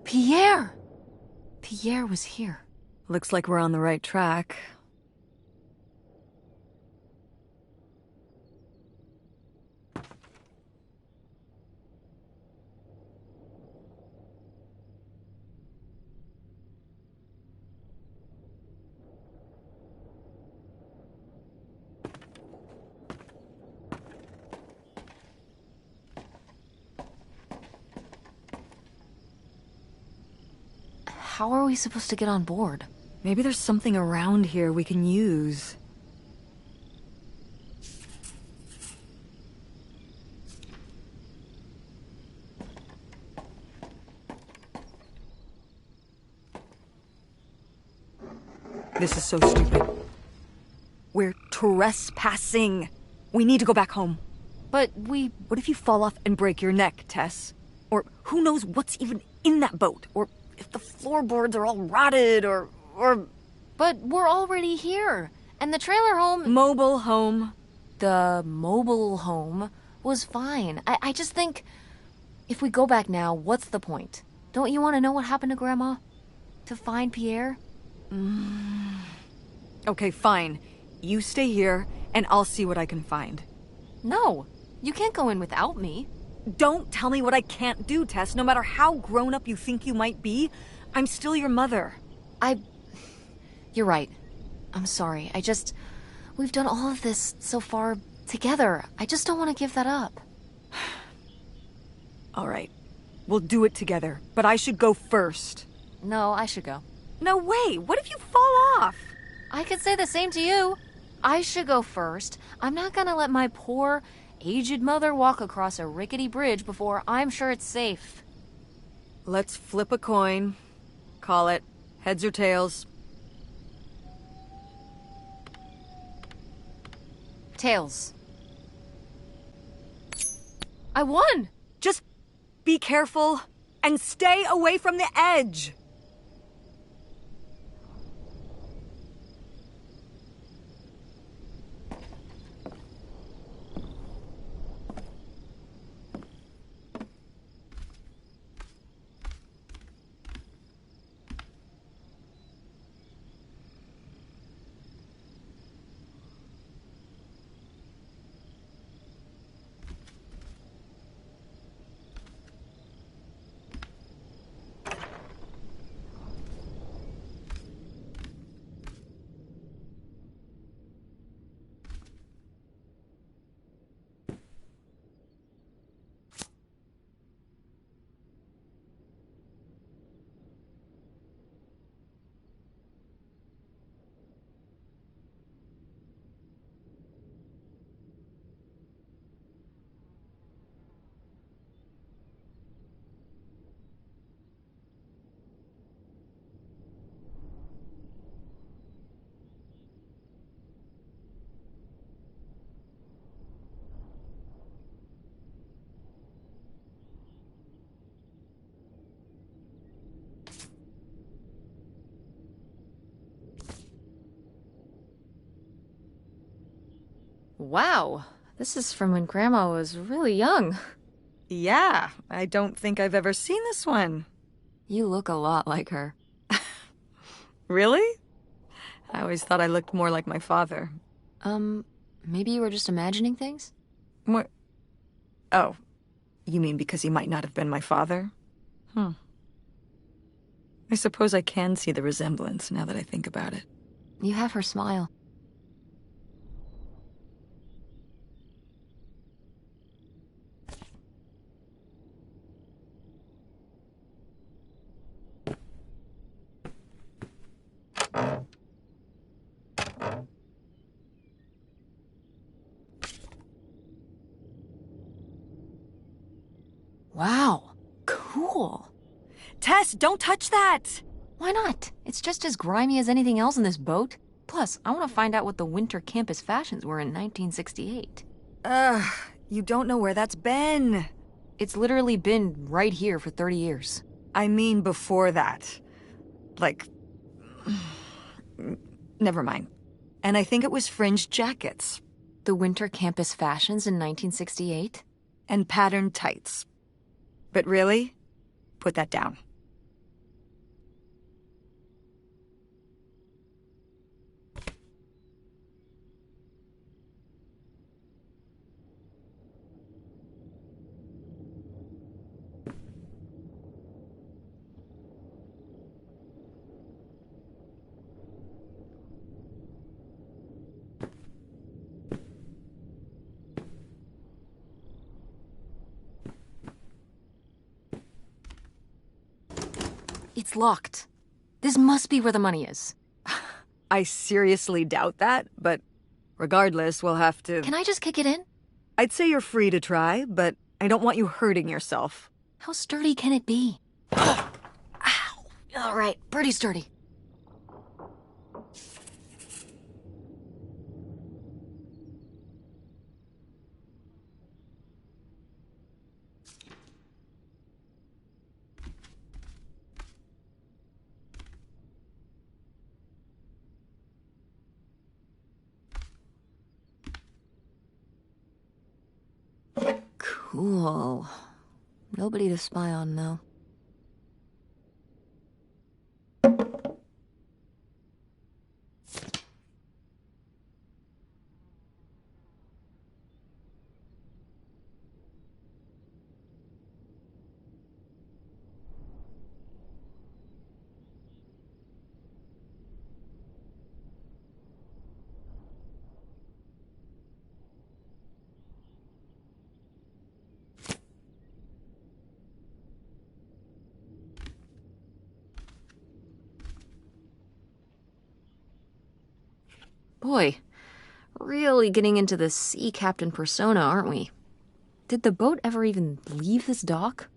Pierre! Pierre was here. Looks like we're on the right track. How are we supposed to get on board? Maybe there's something around here we can use. This is so stupid. We're trespassing. We need to go back home. But What if you fall off and break your neck, Tess? Or who knows what's even in that boat? Or if the floorboards are all rotted, or... But we're already here. And the trailer home... Mobile home. The mobile home was fine. I just think... If we go back now, what's the point? Don't you want to know what happened to Grandma? To find Pierre? Okay, fine. You stay here, and I'll see what I can find. No, you can't go in without me. Don't tell me what I can't do, Tess. No matter how grown up you think you might be, I'm still your mother. You're right. I'm sorry. We've done all of this so far together. I just don't want to give that up. All right. We'll do it together, but I should go first. No, I should go. No way! What if you fall off? I could say the same to you. I should go first. I'm not gonna let my poor, aged mother walk across a rickety bridge before I'm sure it's safe. Let's flip a coin. Call it heads or tails. Tails. I won! Just be careful and stay away from the edge. Wow, this is from when Grandma was really young. Yeah, I don't think I've ever seen this one. You look a lot like her. Really? I always thought I looked more like my father. Maybe you were just imagining things? What? Oh, you mean because he might not have been my father? I suppose I can see the resemblance now that I think about it. You have her smile. Wow, cool. Tess, don't touch that! Why not? It's just as grimy as anything else in this boat. Plus, I want to find out what the winter campus fashions were in 1968. You don't know where that's been. It's literally been right here for 30 years. I mean before that. Like... Never mind. And I think it was fringed jackets. The winter campus fashions in 1968? And patterned tights. But really? Put that down. It's locked. This must be where the money is. I seriously doubt that, but regardless, we'll have to... Can I just kick it in? I'd say you're free to try, but I don't want you hurting yourself. How sturdy can it be? Ow! All right, pretty sturdy. Cool. Nobody to spy on, though. Boy, really getting into the sea captain persona, aren't we? Did the boat ever even leave this dock?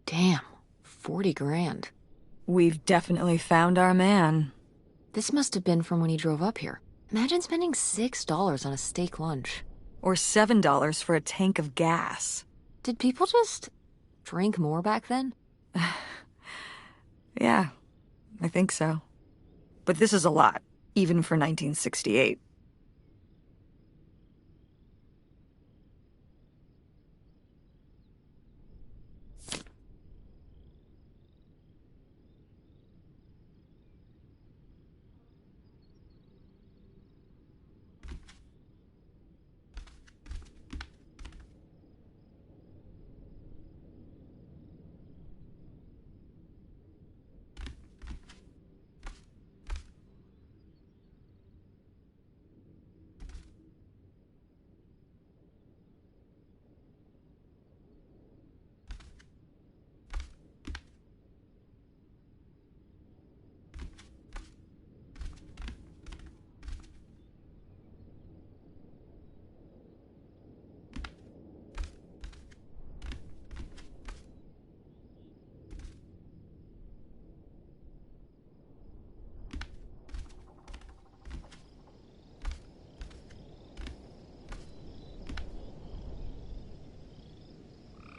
Damn, 40 grand. We've definitely found our man. This must have been from when he drove up here. Imagine spending $6 on a steak lunch. Or $7 for a tank of gas. Did people just drink more back then? Yeah, I think so. But this is a lot, even for 1968.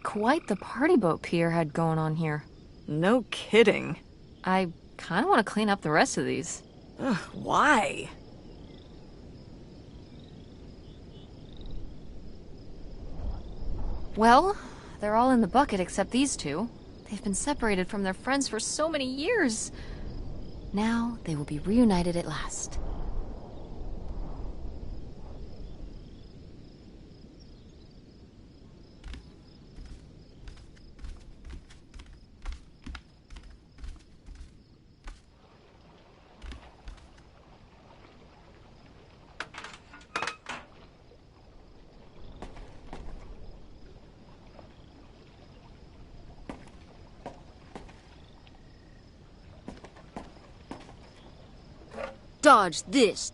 Quite the party boat Pierre had going on here. No kidding. I kind of want to clean up the rest of these. Ugh, why? Well, they're all in the bucket except these two. They've been separated from their friends for so many years. Now they will be reunited at last. Dodge this.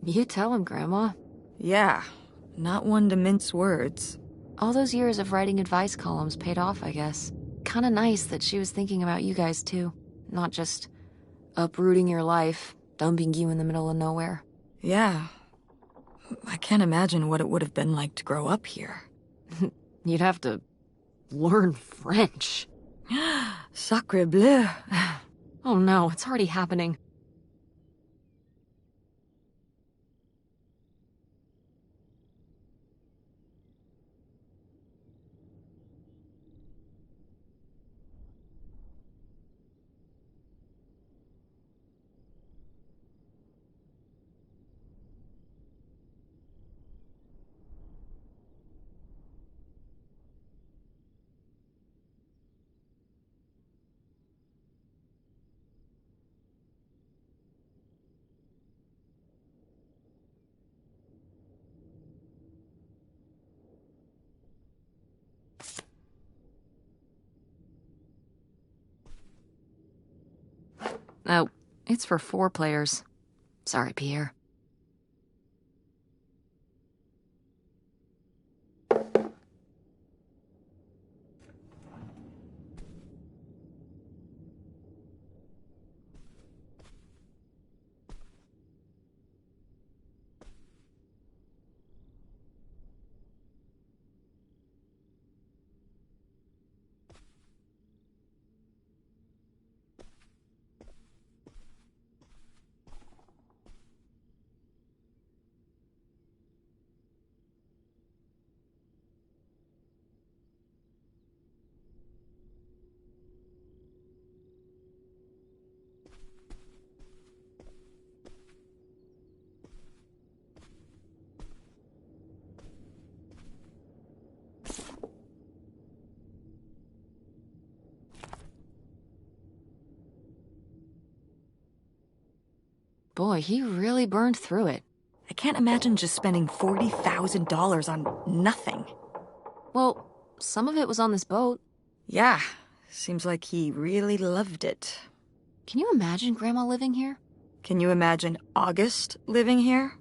You tell him, Grandma. Yeah, not one to mince words. All those years of writing advice columns paid off, I guess. Kinda nice that she was thinking about you guys, too. Not just uprooting your life, dumping you in the middle of nowhere. Yeah. I can't imagine what it would have been like to grow up here. You'd have to learn French. Sacre bleu. Oh no, it's already happening. Oh, it's for 4 players. Sorry, Pierre. Boy, he really burned through it. I can't imagine just spending $40,000 on nothing. Well, some of it was on this boat. Yeah, seems like he really loved it. Can you imagine Grandma living here? Can you imagine August living here?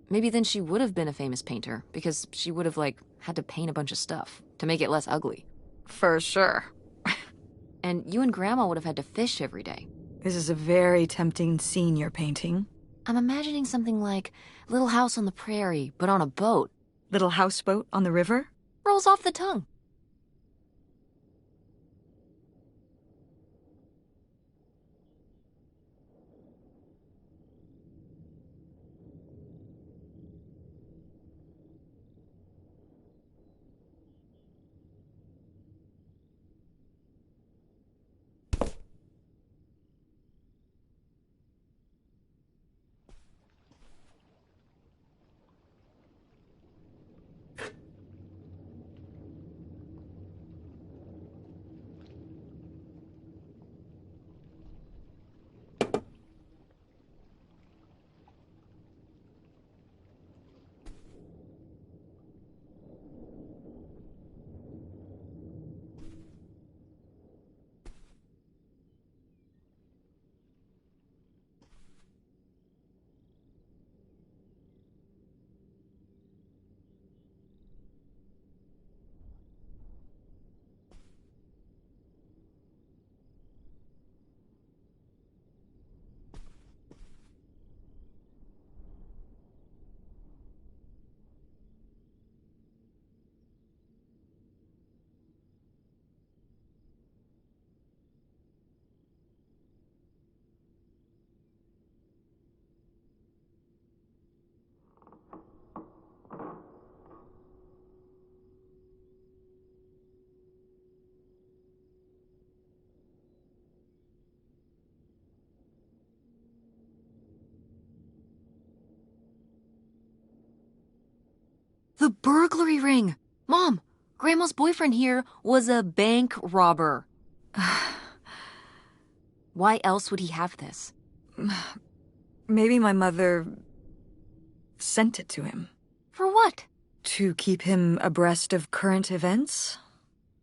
Maybe then she would have been a famous painter, because she would have, had to paint a bunch of stuff to make it less ugly. For sure. And you and Grandma would have had to fish every day. This is a very tempting scene you're painting. I'm imagining something like Little House on the Prairie, but on a boat. Little houseboat on the river? Rolls off the tongue. The burglary ring! Mom, Grandma's boyfriend here was a bank robber. Why else would he have this? Maybe my mother sent it to him. For what? To keep him abreast of current events?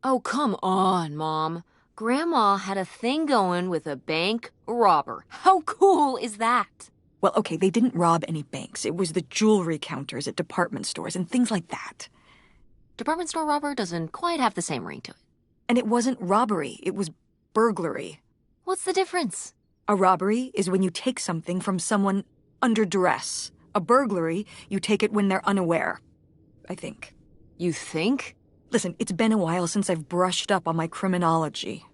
Oh, come on, Mom. Grandma had a thing going with a bank robber. How cool is that? Well, okay, they didn't rob any banks. It was the jewelry counters at department stores and things like that. Department store robber doesn't quite have the same ring to it. And it wasn't robbery, it was burglary. What's the difference? A robbery is when you take something from someone under duress. A burglary, you take it when they're unaware, I think. You think? Listen, it's been a while since I've brushed up on my criminology.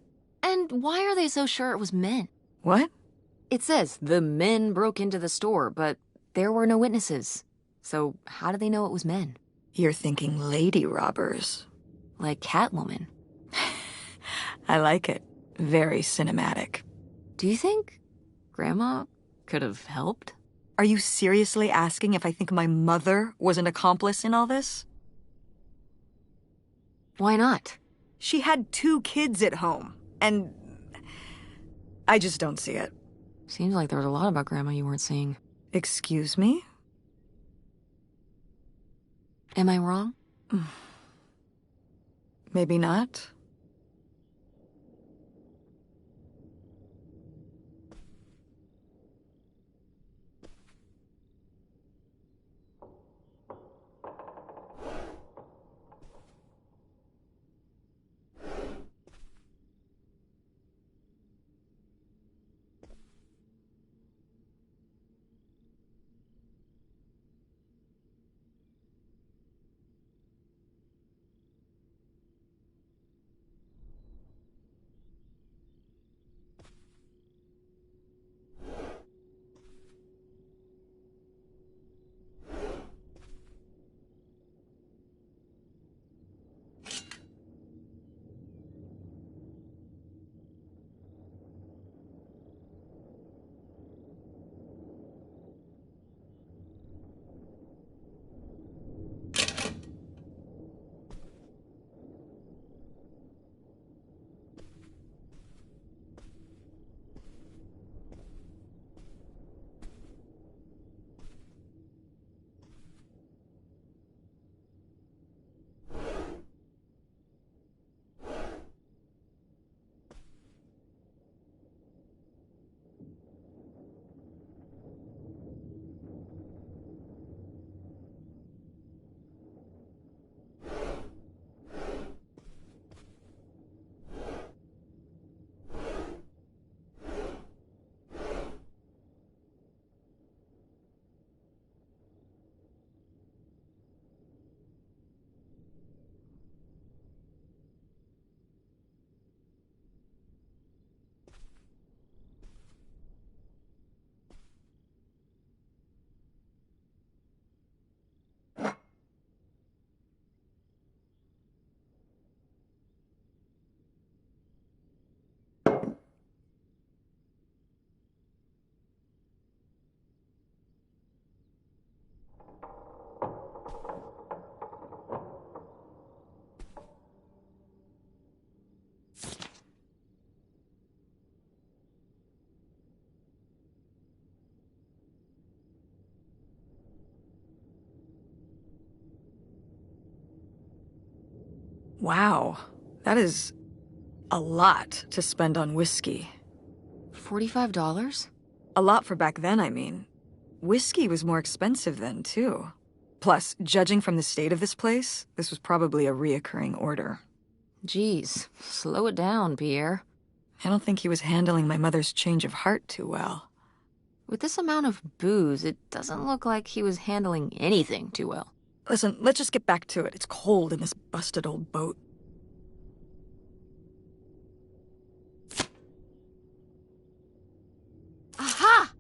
And why are they so sure it was men? What? It says the men broke into the store, but there were no witnesses. So how do they know it was men? You're thinking lady robbers. Like Catwoman. I like it. Very cinematic. Do you think Grandma could have helped? Are you seriously asking if I think my mother was an accomplice in all this? Why not? She had 2 kids at home, and I just don't see it. Seems like there was a lot about Grandma you weren't seeing. Excuse me? Am I wrong? Maybe not. Wow, that is a lot to spend on whiskey. $45? A lot for back then, I mean. Whiskey was more expensive then, too. Plus, judging from the state of this place, this was probably a reoccurring order. Geez, slow it down, Pierre. I don't think he was handling my mother's change of heart too well. With this amount of booze, it doesn't look like he was handling anything too well. Listen, let's just get back to it. It's cold in this busted old boat. Aha!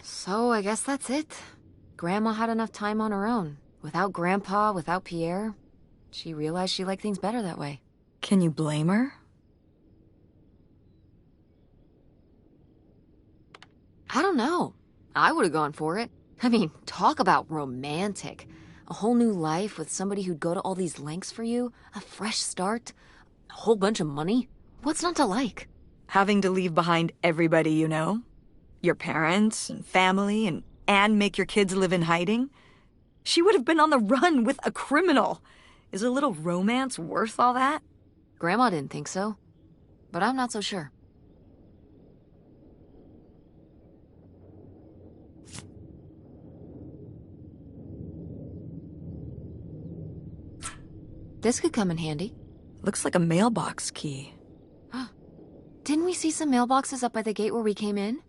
So I guess that's it. Grandma had enough time on her own. Without Grandpa, without Pierre. She realized she liked things better that way. Can you blame her? I don't know. I would have gone for it. I mean, talk about romantic. A whole new life with somebody who'd go to all these lengths for you, a fresh start, a whole bunch of money. What's not to like? Having to leave behind everybody you know? Your parents and family and make your kids live in hiding? She would have been on the run with a criminal. Is a little romance worth all that? Grandma didn't think so, but I'm not so sure. This could come in handy. Looks like a mailbox key. Didn't we see some mailboxes up by the gate where we came in?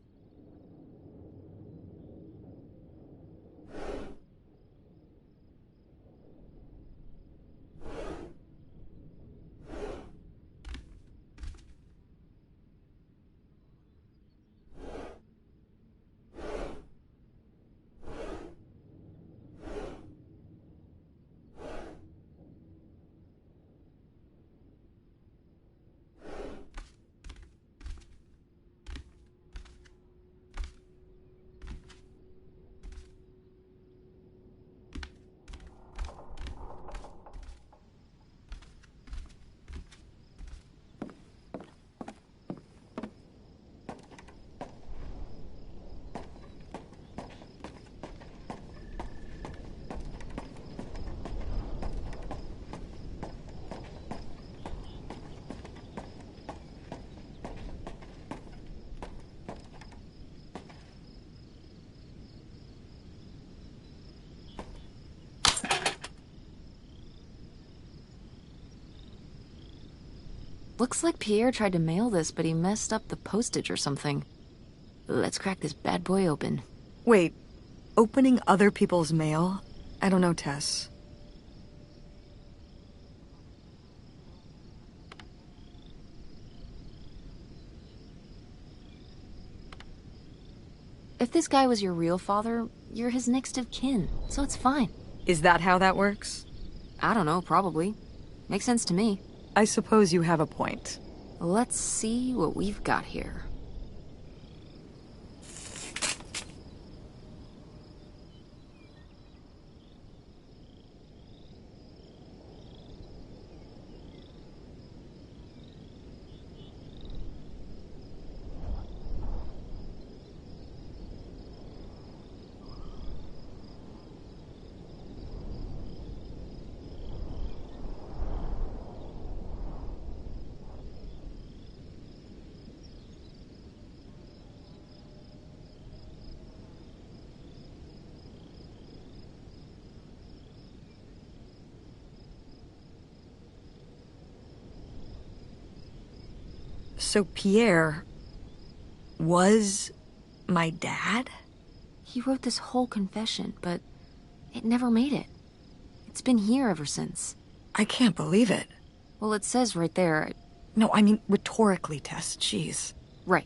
Looks like Pierre tried to mail this, but he messed up the postage or something. Let's crack this bad boy open. Wait, opening other people's mail? I don't know, Tess. If this guy was your real father, you're his next of kin, so it's fine. Is that how that works? I don't know, probably. Makes sense to me. I suppose you have a point. Let's see what we've got here. So Pierre was my dad? He wrote this whole confession, but it never made it. It's been here ever since. I can't believe it. Well, it says right there. No, I mean rhetorically, Tess. Jeez. Right.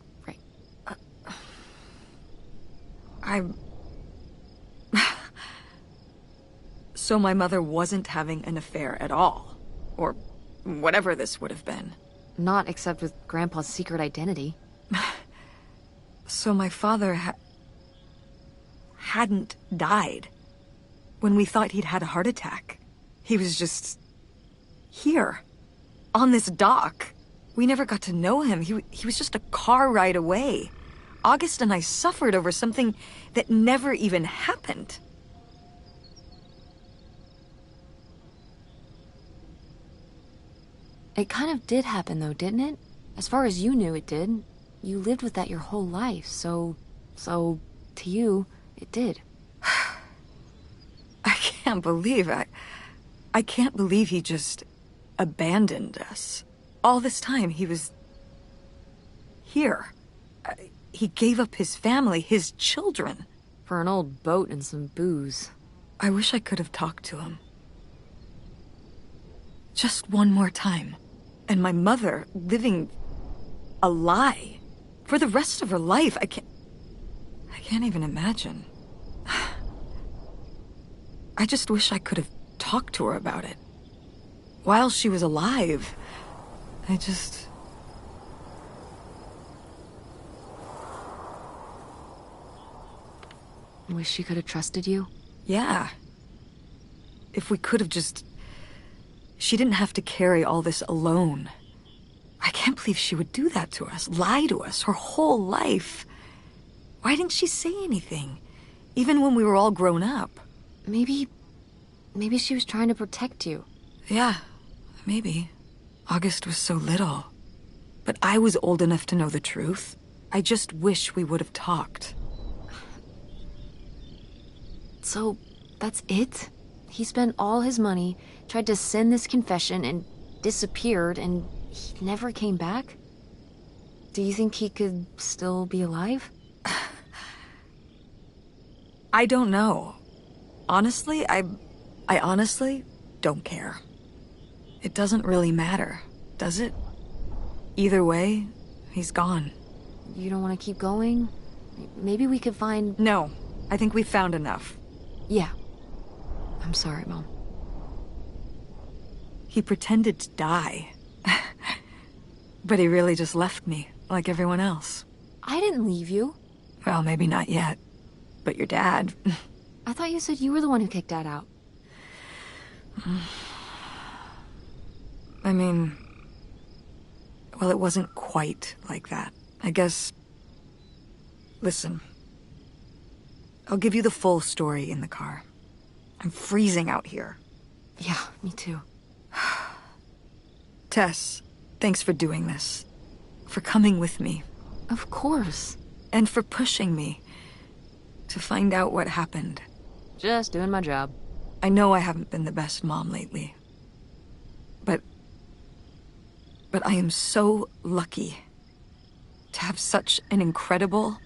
So my mother wasn't having an affair at all. Or whatever this would have been. Not except with Grandpa's secret identity. So my father hadn't died. When we thought he'd had a heart attack. He was just here. On this dock. We never got to know him. He was just a car ride away. August and I suffered over something that never even happened. It kind of did happen though, didn't it? As far as you knew, it did. You lived with that your whole life, so, to you, it did. I can't believe I can't believe he just abandoned us. All this time, he was here. He gave up his family, his children. For an old boat and some booze. I wish I could have talked to him. Just one more time. And my mother living a lie for the rest of her life. I can't even imagine. I just wish I could have talked to her about it. While she was alive. Wish she could have trusted you? Yeah. If we could have just... She didn't have to carry all this alone. I can't believe she would do that to us, lie to us, her whole life. Why didn't she say anything? Even when we were all grown up. Maybe she was trying to protect you. Yeah, maybe. August was so little. But I was old enough to know the truth. I just wish we would have talked. So, that's it? He spent all his money, tried to send this confession, and disappeared, and he never came back? Do you think he could still be alive? I don't know. Honestly, I honestly don't care. It doesn't really matter, does it? Either way, he's gone. You don't want to keep going? Maybe we could find... No, I think we found enough. Yeah. I'm sorry, Mom. He pretended to die. But he really just left me, like everyone else. I didn't leave you. Well, maybe not yet. But your dad... I thought you said you were the one who kicked Dad out. I mean... Well, it wasn't quite like that. I guess... Listen. I'll give you the full story in the car. I'm freezing out here. Yeah, me too. Tess, thanks for doing this. For coming with me. Of course. And for pushing me to find out what happened. Just doing my job. I know I haven't been the best mom lately. But I am so lucky to have such an incredible,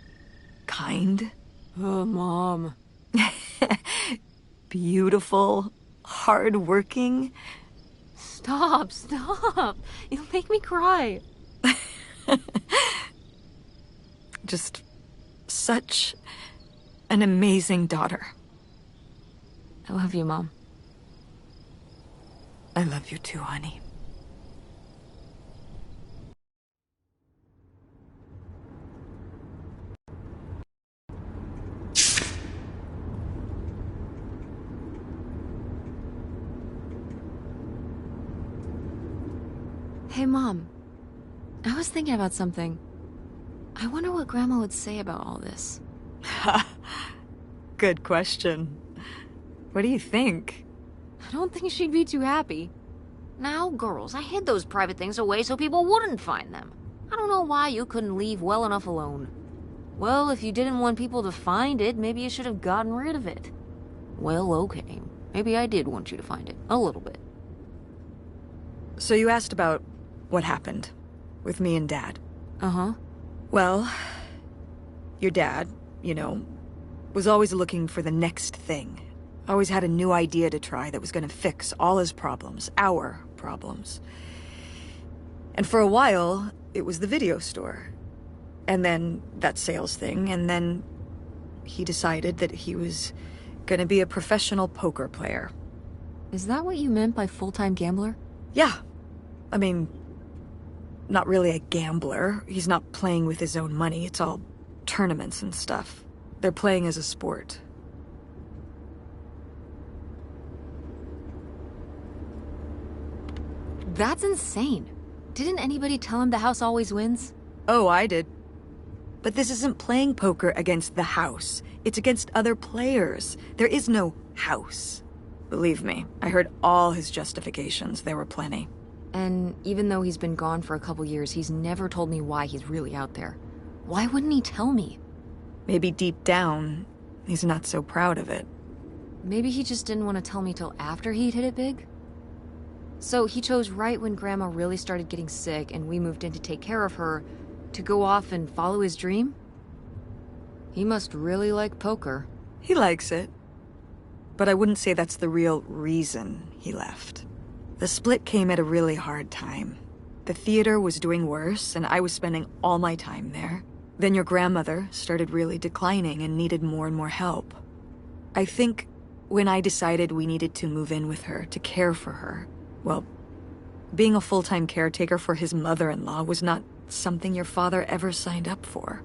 kind... Oh, Mom. Beautiful, hard-working... Stop. You'll make me cry. Just such an amazing daughter. I love you, Mom. I love you too, honey. Hey, Mom. I was thinking about something. I wonder what Grandma would say about all this. Good question. What do you think? I don't think she'd be too happy. Now, girls, I hid those private things away so people wouldn't find them. I don't know why you couldn't leave well enough alone. Well, if you didn't want people to find it, maybe you should have gotten rid of it. Well, okay. Maybe I did want you to find it. A little bit. So you asked about what happened with me and Dad. Uh-huh. Well, your dad, you know, was always looking for the next thing. Always had a new idea to try that was gonna fix all his problems, our problems. And for a while, it was the video store. And then that sales thing, and then he decided that he was gonna be a professional poker player. Is that what you meant by full-time gambler? Yeah. I mean, not really a gambler. He's not playing with his own money. It's all tournaments and stuff. They're playing as a sport. That's insane. Didn't anybody tell him the house always wins? Oh, I did. But this isn't playing poker against the house. It's against other players. There is no house. Believe me, I heard all his justifications. There were plenty. And even though he's been gone for a couple years, he's never told me why he's really out there. Why wouldn't he tell me? Maybe deep down, he's not so proud of it. Maybe he just didn't want to tell me till after he'd hit it big? So he chose right when Grandma really started getting sick and we moved in to take care of her, to go off and follow his dream? He must really like poker. He likes it. But I wouldn't say that's the real reason he left. The split came at a really hard time. The theater was doing worse, and I was spending all my time there. Then your grandmother started really declining and needed more and more help. I think when I decided we needed to move in with her to care for her, well, being a full-time caretaker for his mother-in-law was not something your father ever signed up for.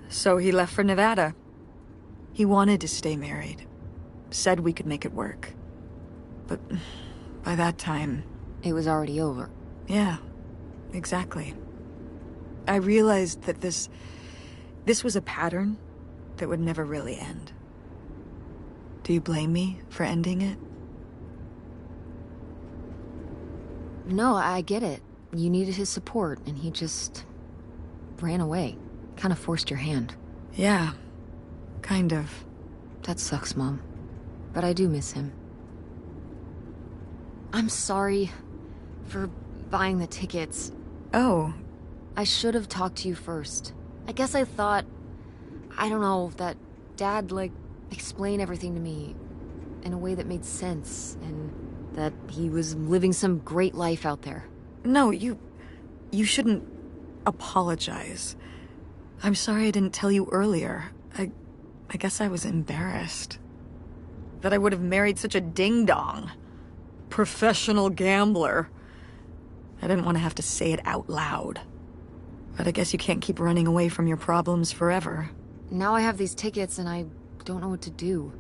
So he left for Nevada. He wanted to stay married. Said we could make it work. But by that time... It was already over. Yeah, exactly. I realized that this was a pattern that would never really end. Do you blame me for ending it? No, I get it. You needed his support, and he just ran away. Kind of forced your hand. Yeah, kind of. That sucks, Mom. But I do miss him. I'm sorry for buying the tickets. Oh. I should have talked to you first. I guess I thought, I don't know, that Dad, explain everything to me in a way that made sense, and that he was living some great life out there. No, you shouldn't apologize. I'm sorry I didn't tell you earlier. I guess I was embarrassed. That I would have married such a ding-dong. Professional gambler. I didn't want to have to say it out loud. But I guess you can't keep running away from your problems forever. Now I have these tickets and I don't know what to do.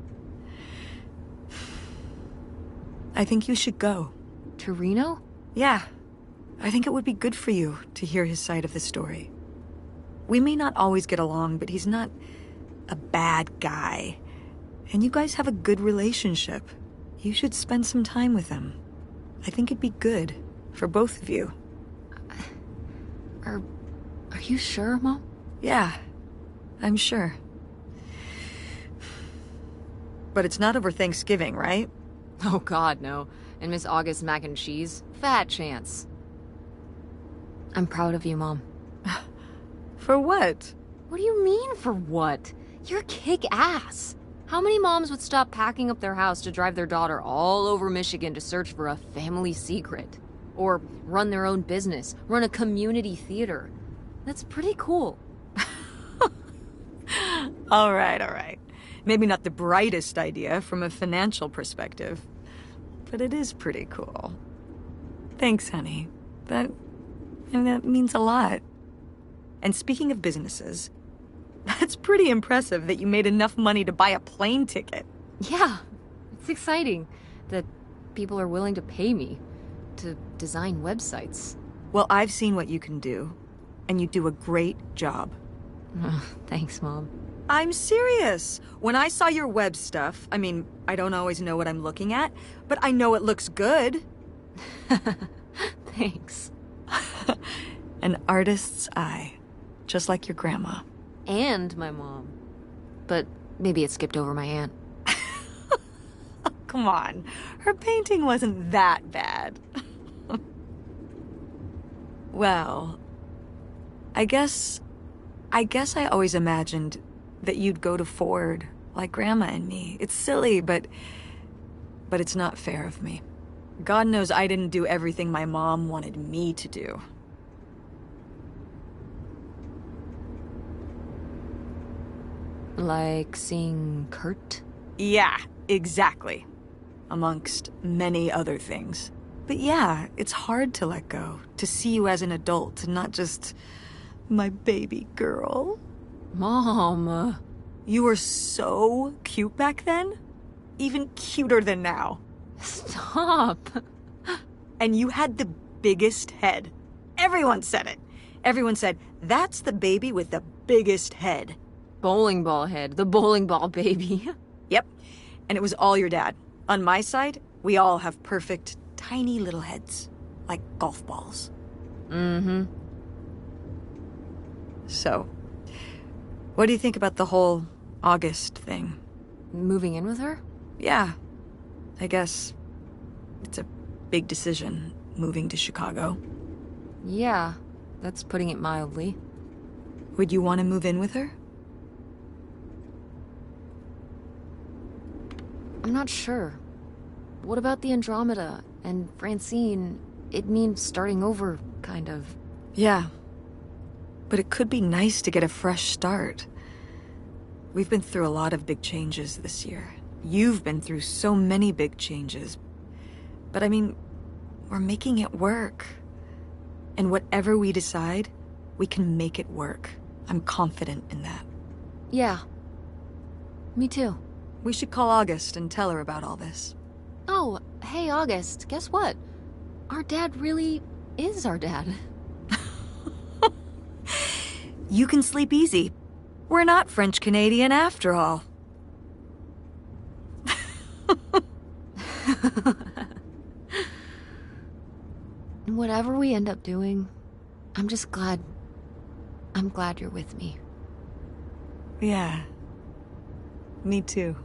I think you should go. To Reno? Yeah. I think it would be good for you to hear his side of the story. We may not always get along, but he's not a bad guy. And you guys have a good relationship. You should spend some time with him. I think it'd be good for both of you. Are you sure, Mom? Yeah, I'm sure. But it's not over Thanksgiving, right? Oh God, no. And Miss August mac and cheese? Fat chance. I'm proud of you, Mom. For what? What do you mean, for what? You're kick-ass. How many moms would stop packing up their house to drive their daughter all over Michigan to search for a family secret? Or run their own business, run a community theater? That's pretty cool. All right. Maybe not the brightest idea from a financial perspective, but it is pretty cool. Thanks, honey. That means a lot. And speaking of businesses, that's pretty impressive that you made enough money to buy a plane ticket. Yeah, it's exciting that people are willing to pay me to design websites. Well, I've seen what you can do, and you do a great job. Thanks, Mom. I'm serious. When I saw your web stuff, I mean, I don't always know what I'm looking at, but I know it looks good. Thanks. An artist's eye, just like your grandma. And my mom. But maybe it skipped over my aunt. Come on, her painting wasn't that bad. Well, I guess I always imagined that you'd go to Ford, like Grandma and me. It's silly, but it's not fair of me. God knows I didn't do everything my mom wanted me to do. Like seeing Kurt? Yeah, exactly. Amongst many other things. But yeah, it's hard to let go, to see you as an adult and not just my baby girl. Mom. You were so cute back then. Even cuter than now. Stop. And you had the biggest head. Everyone said it. Everyone said, that's the baby with the biggest head. Bowling ball head. The bowling ball baby. Yep. And it was all your dad. On my side, we all have perfect, tiny little heads. Like golf balls. Mm-hmm. So, what do you think about the whole August thing? Moving in with her? Yeah. I guess it's a big decision, moving to Chicago. Yeah, that's putting it mildly. Would you want to move in with her? I'm not sure. What about the Andromeda And Francine, it means starting over, kind of. Yeah. But it could be nice to get a fresh start. We've been through a lot of big changes this year. You've been through so many big changes. But I mean, we're making it work. And whatever we decide, we can make it work. I'm confident in that. Yeah. Me too. We should call August and tell her about all this. Oh, hey, August, guess what? Our dad really is our dad. You can sleep easy. We're not French-Canadian after all. Whatever we end up doing, I'm glad you're with me. Yeah. Me too.